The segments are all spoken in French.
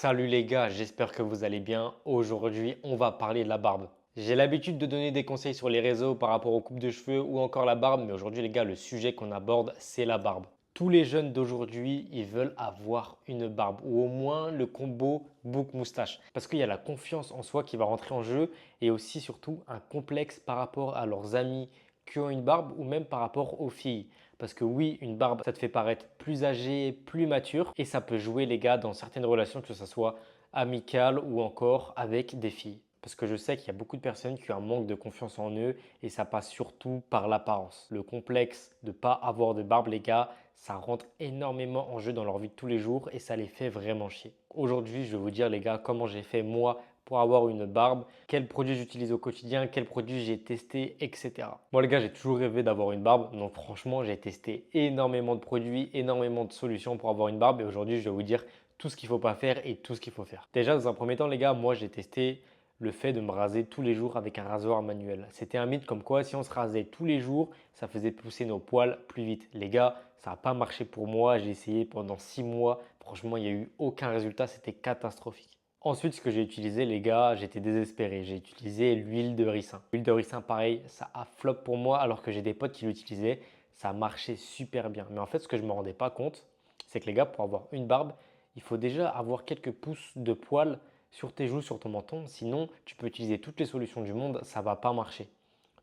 Salut les gars, j'espère que vous allez bien. Aujourd'hui, on va parler de la barbe. J'ai l'habitude de donner des conseils sur les réseaux par rapport aux coupes de cheveux ou encore la barbe, mais aujourd'hui les gars, le sujet qu'on aborde, c'est la barbe. Tous les jeunes d'aujourd'hui, ils veulent avoir une barbe ou au moins le combo bouc-moustache parce qu'il y a la confiance en soi qui va rentrer en jeu et aussi surtout un complexe par rapport à leurs amis qui ont une barbe ou même par rapport aux filles. Parce que oui, une barbe, ça te fait paraître plus âgé, plus mature et ça peut jouer les gars dans certaines relations, que ce soit amicales ou encore avec des filles. Parce que je sais qu'il y a beaucoup de personnes qui ont un manque de confiance en eux et ça passe surtout par l'apparence. Le complexe de ne pas avoir de barbe, les gars, ça rentre énormément en jeu dans leur vie de tous les jours et ça les fait vraiment chier. Aujourd'hui, je vais vous dire les gars comment j'ai fait moi pour avoir une barbe, quels produits j'utilise au quotidien, quels produits j'ai testé, etc. Moi les gars, j'ai toujours rêvé d'avoir une barbe, donc franchement, j'ai testé énormément de produits, énormément de solutions pour avoir une barbe et aujourd'hui, je vais vous dire tout ce qu'il ne faut pas faire et tout ce qu'il faut faire. Déjà, dans un premier temps, les gars, moi j'ai testé le fait de me raser tous les jours avec un rasoir manuel. C'était un mythe comme quoi si on se rasait tous les jours, ça faisait pousser nos poils plus vite. Les gars, ça n'a pas marché pour moi. J'ai essayé pendant 6 mois. Franchement, il n'y a eu aucun résultat. C'était catastrophique. Ensuite, ce que j'ai utilisé, les gars, j'étais désespéré. J'ai utilisé l'huile de ricin. L'huile de ricin, pareil, ça a flop pour moi alors que j'ai des potes qui l'utilisaient. Ça marchait super bien. Mais en fait, ce que je ne me rendais pas compte, c'est que les gars, pour avoir une barbe, il faut déjà avoir quelques pouces de poils sur tes joues, sur ton menton. Sinon, tu peux utiliser toutes les solutions du monde, ça ne va pas marcher.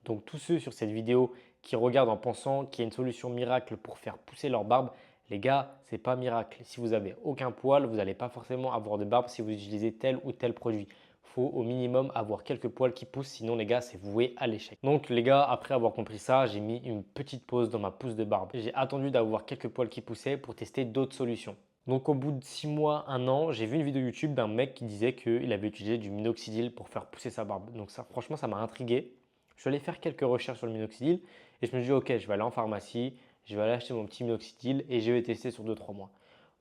Donc tous ceux sur cette vidéo qui regardent en pensant qu'il y a une solution miracle pour faire pousser leur barbe, les gars, c'est pas miracle. Si vous n'avez aucun poil, vous n'allez pas forcément avoir de barbe si vous utilisez tel ou tel produit. Il faut au minimum avoir quelques poils qui poussent, sinon les gars, c'est voué à l'échec. Donc les gars, après avoir compris ça, j'ai mis une petite pause dans ma pousse de barbe. J'ai attendu d'avoir quelques poils qui poussaient pour tester d'autres solutions. Donc au bout de 6 mois, 1 an, j'ai vu une vidéo YouTube d'un mec qui disait qu'il avait utilisé du minoxidil pour faire pousser sa barbe. Donc ça, franchement, ça m'a intrigué. Je suis allé faire quelques recherches sur le minoxidil et je me suis dit, ok, je vais aller en pharmacie, je vais aller acheter mon petit minoxidil et je vais tester sur 2 3 mois.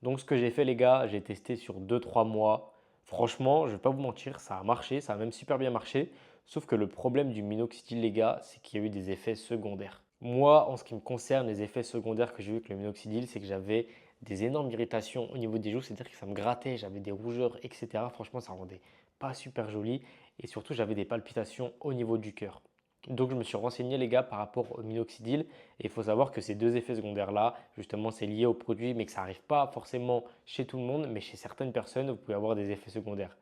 Donc ce que j'ai fait les gars, j'ai testé sur 2 3 mois. Franchement, je ne vais pas vous mentir, ça a marché, ça a même super bien marché. Sauf que le problème du minoxidil les gars, c'est qu'il y a eu des effets secondaires. Moi, en ce qui me concerne, les effets secondaires que j'ai eu avec le minoxidil, c'est que j'avais des énormes irritations au niveau des joues, c'est-à-dire que ça me grattait, j'avais des rougeurs, etc. Franchement, ça rendait pas super joli et surtout j'avais des palpitations au niveau du cœur. Donc je me suis renseigné les gars par rapport au minoxidil et il faut savoir que ces deux effets secondaires-là, justement c'est lié au produit mais que ça n'arrive pas forcément chez tout le monde, mais chez certaines personnes vous pouvez avoir des effets secondaires.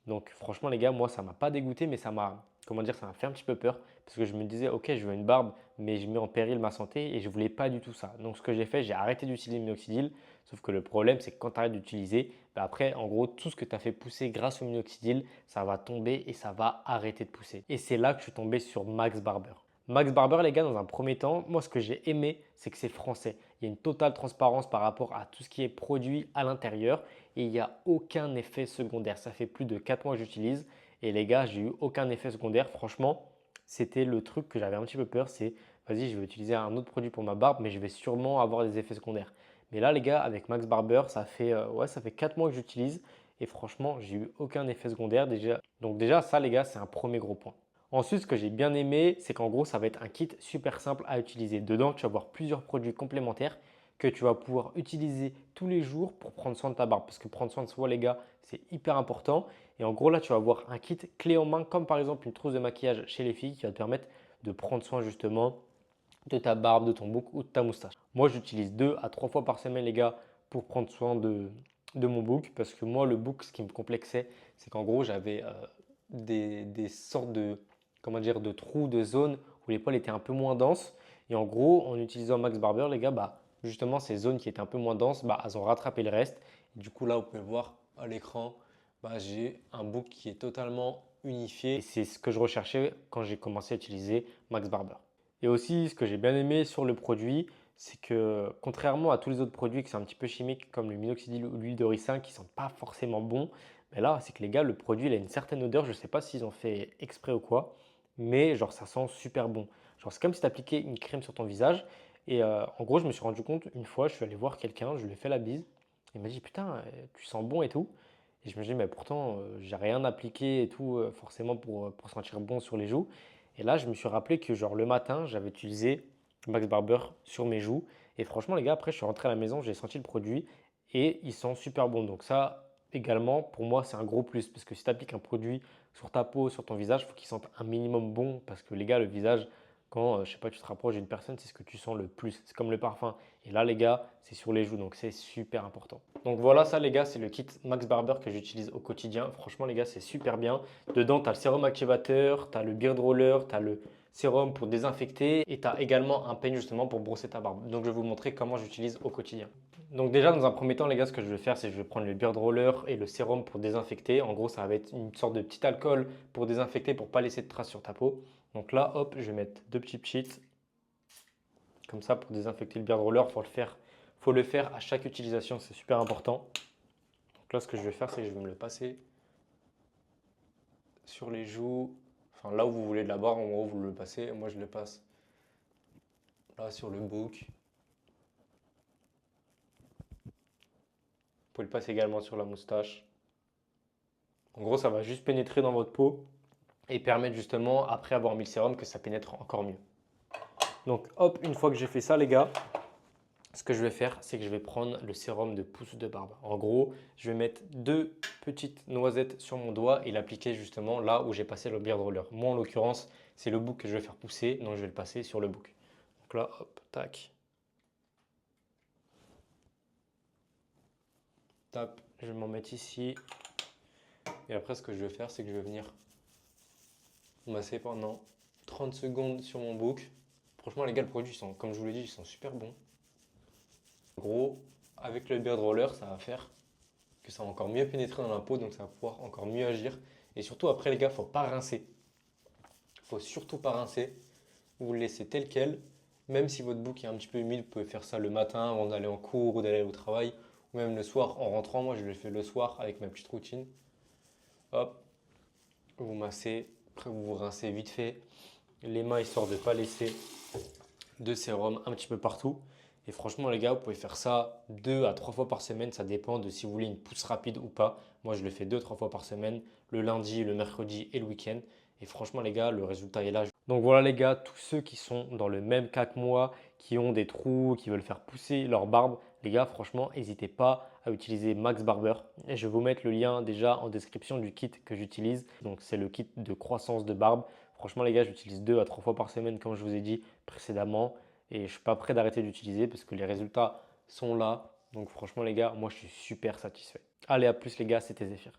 Donc franchement les gars, moi ça m'a pas dégoûté mais ça m'a comment dire, ça m'a fait un petit peu peur parce que je me disais OK, je veux une barbe mais je mets en péril ma santé et je voulais pas du tout ça. Donc ce que j'ai fait, j'ai arrêté d'utiliser le minoxidil, sauf que le problème c'est que quand tu arrêtes d'utiliser, bah, après en gros tout ce que tu as fait pousser grâce au minoxidil, ça va tomber et ça va arrêter de pousser. Et c'est là que je suis tombé sur Max Barber. Max Barber, les gars, dans un premier temps, moi ce que j'ai aimé, c'est que c'est français. Il y a une totale transparence par rapport à tout ce qui est produit à l'intérieur et il n'y a aucun effet secondaire. Ça fait plus de 4 mois que j'utilise et les gars, j'ai eu aucun effet secondaire. Franchement, c'était le truc que j'avais un petit peu peur, c'est vas-y, je vais utiliser un autre produit pour ma barbe, mais je vais sûrement avoir des effets secondaires. Mais là, les gars, avec Max Barber, ça fait 4 mois que j'utilise et franchement, j'ai eu aucun effet secondaire déjà. Donc déjà, ça, les gars, c'est un premier gros point. Ensuite, ce que j'ai bien aimé, c'est qu'en gros, ça va être un kit super simple à utiliser. Dedans, tu vas avoir plusieurs produits complémentaires que tu vas pouvoir utiliser tous les jours pour prendre soin de ta barbe. Parce que prendre soin de soi, les gars, c'est hyper important. Et en gros, là, tu vas avoir un kit clé en main, comme par exemple une trousse de maquillage chez les filles qui va te permettre de prendre soin justement de ta barbe, de ton bouc ou de ta moustache. Moi, j'utilise 2 à 3 fois par semaine, les gars, pour prendre soin de mon bouc. Parce que moi, le bouc, ce qui me complexait, c'est qu'en gros, j'avais des sortes de, comment dire, de trous, de zones où les poils étaient un peu moins denses. Et en gros, en utilisant Max Barber, les gars, bah, justement, ces zones qui étaient un peu moins denses, bah, elles ont rattrapé le reste. Et du coup, là, vous pouvez voir à l'écran, bah, j'ai un bouc qui est totalement unifié. Et c'est ce que je recherchais quand j'ai commencé à utiliser Max Barber. Et aussi, ce que j'ai bien aimé sur le produit, c'est que contrairement à tous les autres produits qui sont un petit peu chimiques, comme le minoxidil ou l'huile de ricin, qui ne sont pas forcément bons, mais là, c'est que les gars, le produit, il a une certaine odeur. Je ne sais pas s'ils ont fait exprès ou quoi, mais genre, ça sent super bon. Genre, c'est comme si tu appliquais une crème sur ton visage. Et en gros, je me suis rendu compte une fois, je suis allé voir quelqu'un, je lui ai fait la bise. Il m'a dit, putain, tu sens bon et tout. Et je me dis, mais pourtant, j'ai rien appliqué et tout, forcément pour sentir bon sur les joues. Et là, je me suis rappelé que genre le matin, j'avais utilisé Max Barber sur mes joues. Et franchement, les gars, après, je suis rentré à la maison, j'ai senti le produit et il sent super bon. Donc ça, également, pour moi, c'est un gros plus. Parce que si tu appliques un produit sur ta peau, sur ton visage, il faut qu'il sente un minimum bon. Parce que les gars, le visage, quand, je sais pas, tu te rapproches d'une personne, c'est ce que tu sens le plus. C'est comme le parfum. Et là, les gars, c'est sur les joues. Donc, c'est super important. Donc, voilà, ça, les gars, c'est le kit Max Barber que j'utilise au quotidien. Franchement, les gars, c'est super bien. Dedans, tu as le sérum activateur, tu as le beard roller, tu as le sérum pour désinfecter et tu as également un peigne justement pour brosser ta barbe. Donc, je vais vous montrer comment j'utilise au quotidien. Donc déjà, dans un premier temps, les gars, ce que je vais faire, c'est que je vais prendre le beard roller et le sérum pour désinfecter. En gros, ça va être une sorte de petit alcool pour désinfecter, pour pas laisser de traces sur ta peau. Donc là, hop, je vais mettre deux petits cheats comme ça pour désinfecter le beard roller. Faut le faire à chaque utilisation, c'est super important. Donc là, ce que je vais faire, c'est que je vais me le passer sur les joues, enfin là où vous voulez de la barre, en gros, vous le passez. Moi, je le passe là sur le bouc. Vous pouvez le passer également sur la moustache. En gros, ça va juste pénétrer dans votre peau et permettre justement, après avoir mis le sérum, que ça pénètre encore mieux. Donc hop, une fois que j'ai fait ça, les gars, ce que je vais faire, c'est que je vais prendre le sérum de pousse de barbe. En gros, je vais mettre deux petites noisettes sur mon doigt et l'appliquer justement là où j'ai passé le beard roller. Moi, en l'occurrence, c'est le bouc que je vais faire pousser, donc je vais le passer sur le bouc. Donc là, hop, tac, tape, je vais m'en mettre ici. Et après, ce que je vais faire, c'est que je vais venir masser pendant 30 secondes sur mon bouc. Franchement, les gars, le produit, comme je vous l'ai dit, ils sont super bons. En gros, avec le beard roller, ça va faire que ça va encore mieux pénétrer dans la peau, donc ça va pouvoir encore mieux agir. Et surtout, après, les gars, faut pas rincer. Faut surtout pas rincer. Vous le laissez tel quel. Même si votre bouc est un petit peu humide, vous pouvez faire ça le matin avant d'aller en cours ou d'aller au travail. Ou même le soir en rentrant. Moi, je le fais le soir avec ma petite routine. Hop, vous massez. Après, vous vous rincez vite fait les mains histoire de ne pas laisser de sérum un petit peu partout. Et franchement, les gars, vous pouvez faire ça 2 à 3 fois par semaine. Ça dépend de si vous voulez une pousse rapide ou pas. Moi, je le fais 2 à 3 fois par semaine, le lundi, le mercredi et le week-end. Et franchement, les gars, le résultat est là. Donc voilà, les gars, tous ceux qui sont dans le même cas que moi, qui ont des trous, qui veulent faire pousser leur barbe, les gars, franchement, n'hésitez pas à utiliser Max Barber. Et je vais vous mettre le lien déjà en description du kit que j'utilise. Donc, c'est le kit de croissance de barbe. Franchement, les gars, j'utilise 2 à 3 fois par semaine, comme je vous ai dit précédemment. Et je ne suis pas prêt d'arrêter d'utiliser parce que les résultats sont là. Donc franchement, les gars, moi, je suis super satisfait. Allez, à plus, les gars, c'était Zéphyr.